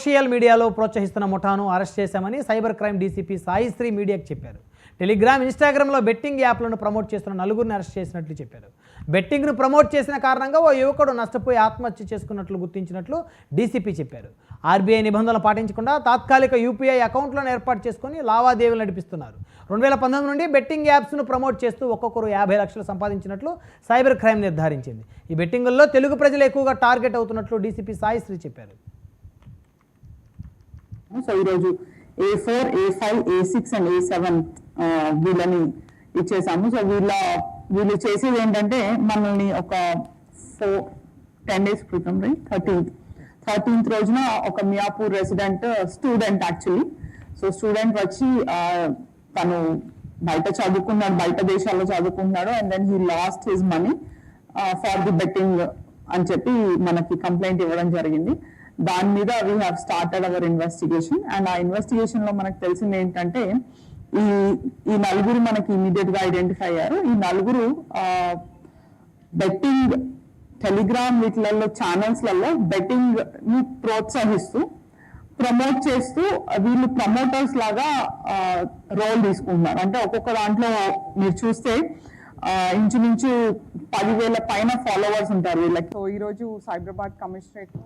Social మీడియాలో ప్రోత్సహిస్తున్న ముఠాను arrest చేశామని cyber crime DCP Saisri మీడియాకు చెప్పారు. టెలిగ్రామ్, ఇన్స్టాగ్రామ్లో బెట్టింగ్ యాప్లను ప్రమోట్ చేస్తున్న నలుగురిని అరెస్ట్ చేసినట్లు చెప్పారు. బెట్టింగ్ను ప్రమోట్ చేసిన కారణంగా ఓ యువకుడు నష్టపోయి ఆత్మహత్య చేసుకున్నట్లు గుర్తించినట్లు డీసీపీ చెప్పారు. ఆర్బీఐ నిబంధనలు పాటించకుండా తాత్కాలిక యూపీఐ అకౌంట్లను ఏర్పాటు చేసుకుని లావాదేవీలు నడిపిస్తున్నారు. 2019 నుండి బెట్టింగ్ యాప్స్ను ప్రమోట్ చేస్తూ ఒక్కొక్కరు 50 లక్షలు సంపాదించినట్లు సైబర్ క్రైమ్ నిర్ధారించింది. ఈ బెట్టింగుల్లో తెలుగు ప్రజలు ఎక్కువగా టార్గెట్ అవుతున్నట్లు డీసీపీ సాయిశ్రీ చెప్పారు. సో ఈరోజు A4, A5, A6 and A7 వీళ్ళని ఇచ్చేసాము. సో వీళ్ళు చేసేది ఏంటంటే మనల్ని ఒక 10 days క్రితం 13th రోజున ఒక Miyapur resident student actually. So student వచ్చి తను బయట చదువుకున్నాడు, బయట దేశాల్లో చదువుకున్నాడు, and then he lost his money for the betting అని చెప్పి మనకి కంప్లైంట్ ఇవ్వడం జరిగింది. దాని మీద we have started our investigation. And ఆ ఇన్వెస్టిగేషన్ లో మనకు తెలిసింది ఏంటంటే ఈ నలుగురు మనకి ఇమీడియట్ గా ఐడెంటిఫై అయ్యారు. ఈ నలుగురు బెట్టింగ్ టెలిగ్రామ్ వీటిలలో ఛానల్స్లలో బెట్టింగ్ ని ప్రోత్సహిస్తూ ప్రమోట్ చేస్తూ వీళ్ళు ప్రమోటర్స్ లాగా రోల్ తీసుకుంటున్నారు. అంటే ఒక్కొక్క దాంట్లో మీరు చూస్తే ఇంచుమించు 10,000 పైన ఫాలోవర్స్ ఉంటారు వీళ్ళకి. సో ఈ రోజు సైబరాబాద్ కమిషనరేట్